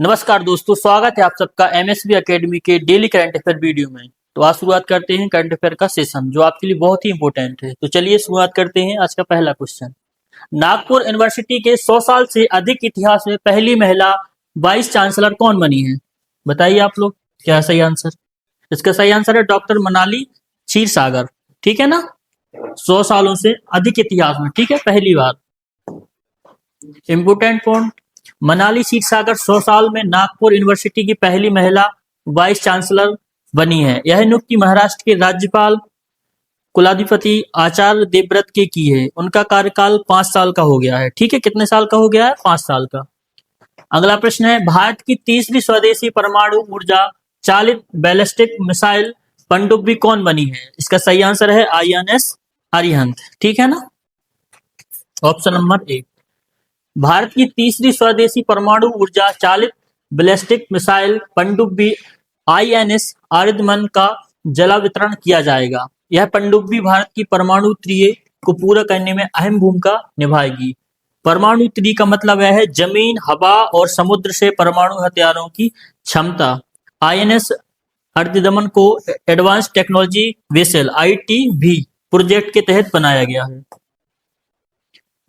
नमस्कार दोस्तों, स्वागत है आप सबका एमएसबी एकेडमी के डेली करंट अफेयर वीडियो में। तो आज शुरुआत करते हैं करंट अफेयर का सेशन जो आपके लिए बहुत ही इंपॉर्टेंट है। तो चलिए शुरुआत करते हैं। आज का पहला क्वेश्चन, नागपुर यूनिवर्सिटी के 100 साल से अधिक इतिहास में पहली महिला वाइस चांसलर कौन बनी है? बताइए आप लोग, क्या है सही आंसर? इसका सही आंसर है डॉक्टर मनाली क्षीरसागर। ठीक है ना, 100 सालों से अधिक इतिहास में, ठीक है, पहली बार। इंपोर्टेंट पॉइंट, मनाली क्षीरसागर 100 साल में नागपुर यूनिवर्सिटी की पहली महिला वाइस चांसलर बनी है। यह नियुक्ति महाराष्ट्र के राज्यपाल कुलाधिपति आचार्य देवव्रत के की है। उनका कार्यकाल 5 साल का हो गया है। ठीक है, कितने साल का हो गया है? 5 साल का। अगला प्रश्न है, भारत की तीसरी स्वदेशी परमाणु ऊर्जा चालित बैलिस्टिक मिसाइल पनडुब्बी कौन बनी है? इसका सही आंसर है आईएनएस अरिहंत। ठीक है ना, ऑप्शन नंबर ए। भारत की तीसरी स्वदेशी परमाणु ऊर्जा चालित बैलिस्टिक मिसाइल पनडुब्बी आईएनएस आरिधमन का जलावतरण किया जाएगा। यह पनडुब्बी भारत की परमाणु त्रिय को पूरा करने में अहम भूमिका निभाएगी। परमाणु त्रिय का मतलब है जमीन, हवा और समुद्र से परमाणु हथियारों की क्षमता। आईएनएस आरिधमन को advance technology vessel ITV project के तहत बनाया गया है।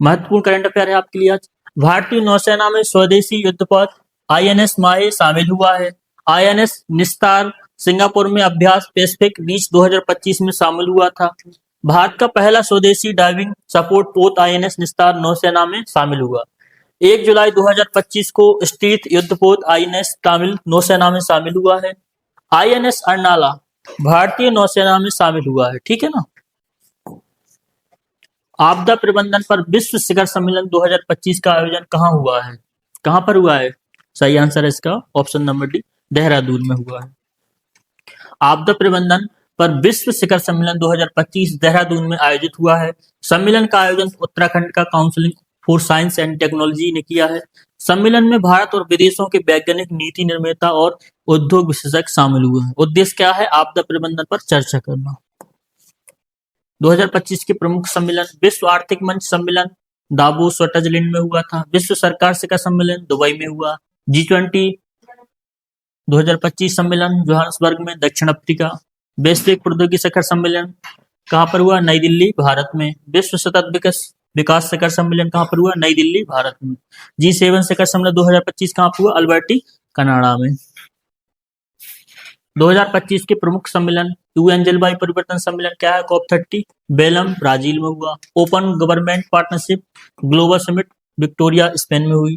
महत्वपूर्ण करंट अफेयर है आपके लिए आज। भारतीय नौसेना में स्वदेशी युद्धपोत आईएनएस माहे शामिल हुआ है। आईएनएस निस्तार सिंगापुर में अभ्यास पैसिफिक रीच 2025 में शामिल हुआ था। भारत का पहला स्वदेशी डाइविंग सपोर्ट पोत आईएनएस निस्तार नौसेना में शामिल हुआ। 1 जुलाई 2025 को स्थित युद्धपोत आईएनएस तमिल नौसेना में शामिल हुआ है। आईएनएस अर्नाला भारतीय नौसेना में शामिल हुआ है। ठीक है ना। आपदा प्रबंधन पर विश्व शिखर सम्मेलन 2025 का आयोजन कहाँ हुआ है? कहाँ पर हुआ है? सही आंसर है इसका ऑप्शन नंबर डी, देहरादून में हुआ है। आपदा प्रबंधन पर विश्व शिखर सम्मेलन 2025 देहरादून में आयोजित हुआ है। सम्मेलन का आयोजन उत्तराखंड का council for science and technology ने किया है। सम्मेलन में भारत और विदेशों के वैज्ञानिक, नीति निर्माता और उद्योग विशेषज्ञ शामिल हुए हैं। उद्देश्य क्या है? आपदा प्रबंधन पर चर्चा करना। 2025 के प्रमुख सम्मेलन, विश्व आर्थिक मंच सम्मेलन दावोस स्विट्जरलैंड में हुआ था। विश्व सरकार शिखर सम्मेलन दुबई में हुआ। G20 2025 सम्मेलन जोहान्सबर्ग में दक्षिण अफ्रीका। वैश्विक प्रौद्योगिकी शिखर सम्मेलन कहाँ पर हुआ? नई दिल्ली, भारत में। विश्व सतत विकास शिखर सम्मेलन कहाँ पर हुआ? नई दिल्ली, भारत में। G7 शिखर सम्मेलन 2025 कहाँ पर हुआ? अल्बर्टी, कनाडा में। 2025 के प्रमुख सम्मेलन, यूएन जलवायु परिवर्तन सम्मेलन क्या है? COP30 बेलम, ब्राजील में हुआ। Open government partnership global summit Victoria, Spain में हुई।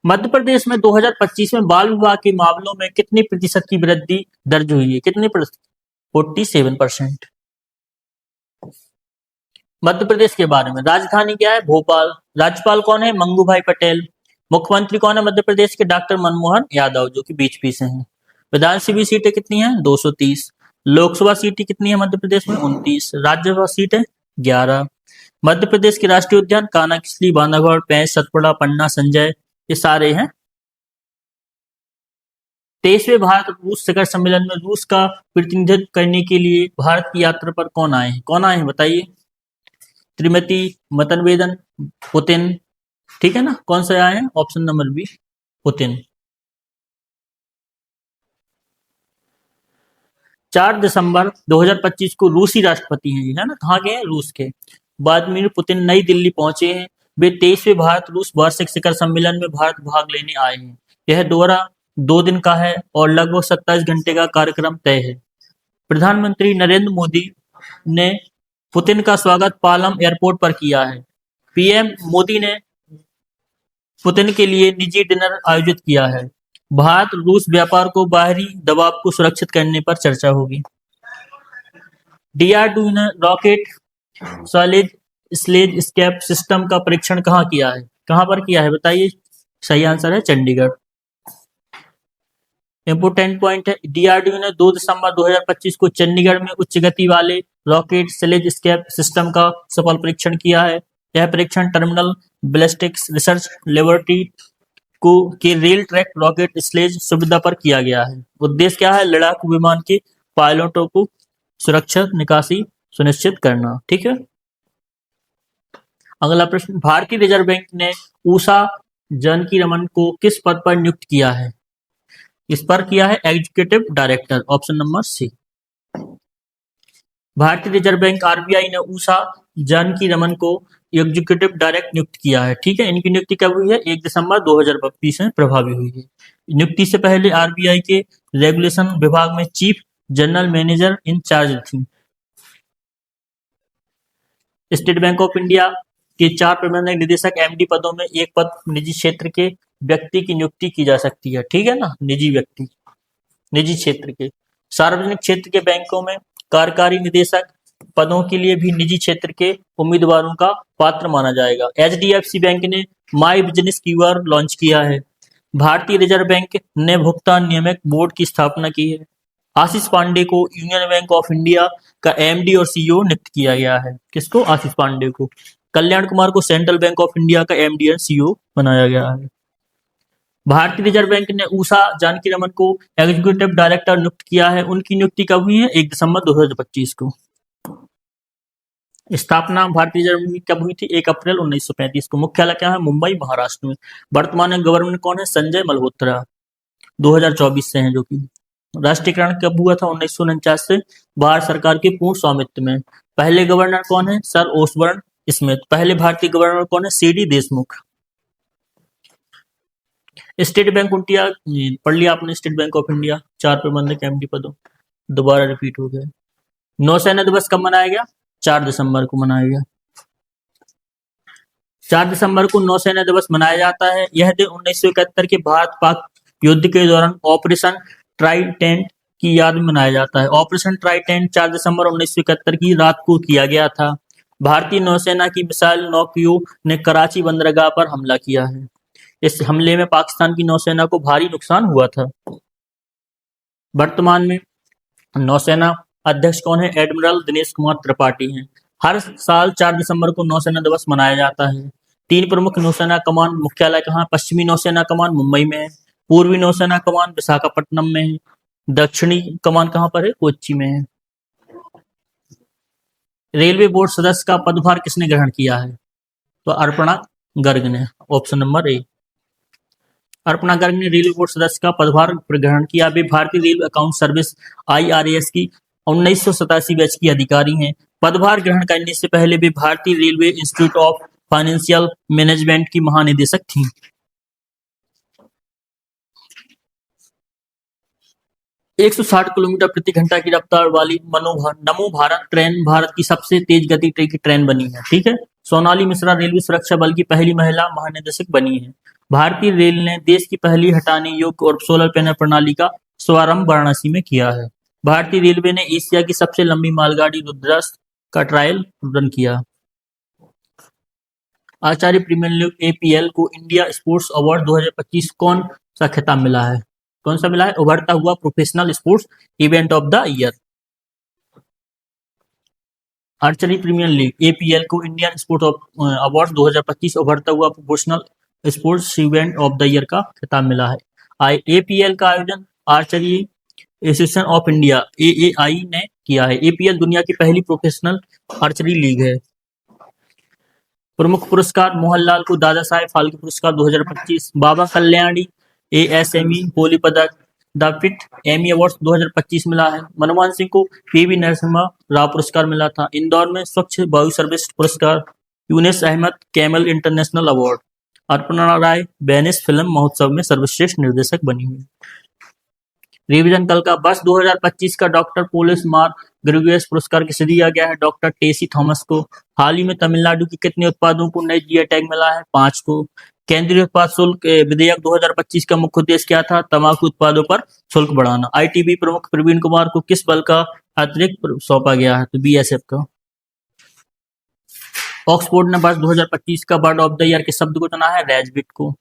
मध्य प्रदेश में 2025 में बाल विवाह के मामलों में कितनी प्रतिशत की वृद्धि दर्ज हुई है? कितनी प्रतिशत? 47%। मध्य प्रदेश के बारे में, राजधानी क्या है? भोपाल। राज्यपाल कौन है? मंगूभाई पटेल। मुख्यमंत्री कौन है मध्य प्रदेश के? डॉक्टर मनमोहन यादव, जो कि बीजेपी से हैं। विधानसभा सीटें कितनी हैं? 230। लोकसभा सीटें कितनी है मध्य प्रदेश में? 29। राज्यसभा सीटें 11। मध्य प्रदेश के राष्ट्रीय उद्यान कान्हा किसली, बांधवगढ़, पेंच, सतपुड़ा, पन्ना, संजय, ये सारे हैं। 23वें भारत रूस शिखर सम्मेलन में रूस का प्रतिनिधित्व करने के लिए भारत की यात्रा पर कौन आए हैं? कौन आए हैं बताइए? त्रिमती मतनवेदन, पुतिन। ठीक है ना, कौन से आए हैं? Option number B, Putin. 4 दिसंबर 2025 को रूसी राष्ट्रपति हैं, है ना, कहाँ गए हैं? रूस के। व्लादिमीर पुतिन नई दिल्ली पहुंचे हैं। वे 23वें भारत रूस वार्षिक शिखर सम्मेलन में भारत भाग लेने आए हैं। यह दौरा 2 दिन का है और लगभग 27 घंटे का कार्यक्रम तय है। प्रधानमंत्री नरेंद्र मोदी ने पुतिन का स्वागत पालम एयरपोर्ट पर किया है। पीएम मोदी ने पुतिन के लिए निजी डिनर आयोजित किया है। भारत रूस व्यापार को बाहरी दबाव को सुरक्षित करने पर चर्चा होगी। डीआरडीओ ने rocket solid sledge escape system का परीक्षण कहाँ किया है? कहाँ पर किया है बताइए? सही आंसर है चंडीगढ़। इंपोर्टेंट पॉइंट है, डीआरडीओ ने 2 दिसंबर 2025 को चंडीगढ़ में उच्च गति वाले रॉकेट स्लेज स्केप सिस्टम का सफल परीक्षण किया है। यह परीक्षण टर्मिनल बैलिस्टिक्स रिसर्च लेबोरेटरी के रेल ट्रैक रॉकेट स्लेज सुविधा पर किया गया है। उद्देश्य क्या है? लड़ाकू विमान के पायलटों को सुरक्षित निकासी सुनिश्चित करना। ठीक है। अगला प्रश्न, भारतीय रिजर्व बैंक ने ऊषा जानकी रमन को किस पद पर नियुक्त किया है? इस पर किया है executive director, option number C. भारतीय रिजर्व बैंक आरबीआई ने उषा जानकी रमन को एग्जीक्यूटिव डायरेक्टर नियुक्त किया है। ठीक है, इनकी नियुक्ति कब हुई है? 1 दिसंबर 2025 में प्रभावी हुई है। नियुक्ति से पहले आरबीआई के रेगुलेशन विभाग में chief general manager in charge थी। स्टेट बैंक ऑफ इंडिया के 4 प्रबंधक निदेशक एमडी पदों में एक पद निजी क्षेत्र के व्यक्ति की नियुक्ति की जा सकती है। ठीक है ना, निजी व्यक्ति, निजी क्षेत्र के। सार्वजनिक क्षेत्र के बैंकों में कार्यकारी निदेशक पदों के लिए भी निजी क्षेत्र के उम्मीदवारों का पात्र माना जाएगा। एचडीएफसी बैंक ने माई बिजनेस क्यूआर लॉन्च किया है। भारतीय रिजर्व बैंक ने भुगतान नियामक बोर्ड की स्थापना की है। आशीष पांडे को यूनियन बैंक ऑफ इंडिया का एमडी और सीईओ नियुक्त किया गया है। किसको? आशीष पांडे को। कल्याण कुमार को सेंट्रल बैंक ऑफ इंडिया का एमडी और सीईओ बनाया गया है। भारतीय रिजर्व बैंक ने उषा जानकी रमन को एग्जीक्यूटिव डायरेक्टर नियुक्त किया है। उनकी नियुक्ति कब हुई है? 1 दिसंबर 2025 को। स्थापना भारतीय रिजर्व बैंक की कब हुई थी? 1 अप्रैल 1935 को। मुख्यालय क्या है? मुंबई, महाराष्ट्र में। वर्तमान में गवर्नर कौन है? संजय मल्होत्रा, 2024 से हैं जो कि। राष्ट्रीयकरण कब हुआ था? 1949 से, भारत सरकार के पूर्ण स्वामित्व में। पहले गवर्नर कौन है? Sir Osborne Smith. पहले भारतीय गवर्नर कौन है? C D Deshmukh. State Bank of India पढ़ लिया आपने, स्टेट बैंक ऑफ इंडिया 4 प्रबंधक एमडी पदों, दोबारा रिपीट हो गया। नौसेना दिवस कब मनाया गया? 4 दिसंबर को मनाया गया। 4 दिसंबर को नौसेना दिवस मनाया जाता है। यह दिन 1971 के भारत पाक युद्ध के दौरान ऑपरेशन ट्राइडेंट की याद में मनाया जाता है। ऑपरेशन ट्राइडेंट 4 दिसंबर 1971 की रात को किया गया था। भारतीय नौसेना की मिसाइल नौकियों ने कराची बंदरगाह पर हमला किया है। इस हमले में पाकिस्तान की नौसेना को भारी नुकसान हुआ था। वर्तमान में नौसेना अध्यक्ष कौन है? एडमिरल दिनेश कुमार त्रिपाठी हैं। हर साल 4 दिसंबर को नौसेना दिवस मनाया जाता है। 3 प्रमुख नौसेना कमान मुख्यालय कहाँ? पश्चिमी नौसेना कमान मुंबई में है। पूर्वी नौसेना कमान विशाखापट्टनम में है। दक्षिणी कमान कहाँ पर है? कोच्चि में है। रेलवे बोर्ड सदस्य का पदभार किसने ग्रहण किया है? तो अर्पणा गर्ग ने, option number A. Arpana Garg ने रेलवे बोर्ड सदस्य का पदभार ग्रहण किया। वे भारतीय रेल अकाउंट सर्विस IRAS की 1987 बैच की अधिकारी हैं। पदभार ग्रहण करने से पहले वे भारतीय railway institute of financial management की महानिदेशक थीं। 160 किलोमीटर प्रति घंटा की रफ्तार वाली नमो भारत ट्रेन भारत की सबसे तेज गति की ट्रेन बनी है। ठीक है। सोनाली मिश्रा रेलवे सुरक्षा बल की पहली महिला महानिदेशक बनी है। भारतीय रेल ने देश की पहली हटाने योग्य और सोलर पैनल प्रणाली का शुभारंभ वाराणसी में किया है। भारतीय रेलवे ने एशिया की सबसे लंबी मालगाड़ी रुद्राक्ष का ट्रायल रन किया। आचार्य प्रीमियर लीग APL को इंडिया स्पोर्ट्स अवार्ड 2025 कौन सा खिताब मिला है? कौन सा मिला है? उभरता हुआ professional sports event of the year. Archery premier league APL को इंडियन स्पोर्ट्स अवार्ड 2025 उभरता हुआ professional sports event of the year का खिताब मिला है। APL का आयोजन archery association of India AAI ने किया है। APL दुनिया की पहली प्रोफेशनल आर्चरी लीग है। प्रमुख पुरस्कार मोहनलाल को दादा साहेब फाल्के पुरस्कार 2025, बाबा कल्याणी ASME होली पदक, द फिट एमी अवार्ड 2025 मिला है। मनमोहन सिंह को PV नरसिम्हा राव पुरस्कार मिला था। इंदौर में स्वच्छ वायु सर्विस पुरस्कार, यूनिस अहमद कैमल इंटरनेशनल अवार्ड। अर्पणा राय वेनिस फिल्म महोत्सव में सर्वश्रेष्ठ निर्देशक बनी हुई। रिवीजन कल का वर्ष 2025 का डॉक्टर पोलिस मार ग्रेगोरियस पुरस्कार किसे दिया गया है? डॉक्टर टेसी थॉमस को। हाल ही में तमिलनाडु के कितने उत्पादों को नई जीआई टैग मिला है? 5 को। केंद्रीय उत्पाद शुल्क विधेयक 2025 का मुख्य उद्देश्य क्या था? तंबाकू उत्पादों पर शुल्क बढ़ाना। ITB प्रमुख प्रवीण कुमार को किस बल का अतिरिक्त सौंपा गया है? तो BSF का। ऑक्सफोर्ड ने वर्ष 2025 का बर्ड ऑफ द ईयर के शब्द को चुना है? रेजबिट को।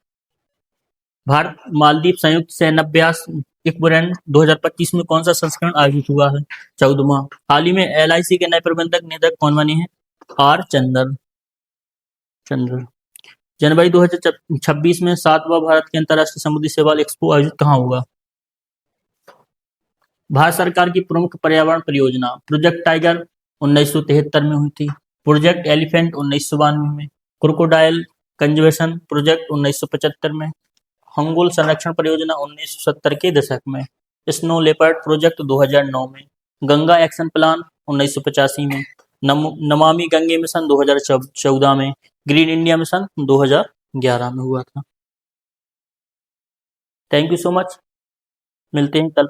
भारत मालदीव संयुक्त सैन्याभ्यास इक्वरेंट 2025 में कौन सा संस्करण आयोजित हुआ है? 14वां। हाल ही में LIC के नए प्रबंधक निदेशक कौन बने हैं? R चंद्र। जनवरी 2026 में 7वां भारत के अंतर्राष्ट्रीय समुद्री शैवाल एक्सपो आयोजित कहाँ होगा? भारत सरकार की प्रमुख पर्यावरण परियोजना प्रोजेक्ट टाइगर 1973 में हुई थी। प्रोजेक्ट एलिफेंट 1992 में। क्रोकोडाइल कंजर्वेशन प्रोजेक्ट 1975 में, हंगुल संरक्षण परियोजना 1970 के दशक में, स्नो लेपर्ड प्रोजेक्ट 2009 में, गंगा एक्शन प्लान 1985 में, नमामि गंगे मिशन 2014 में, ग्रीन इंडिया मिशन 2011 में हुआ था। थैंक यू सो मच, मिलते हैं कल।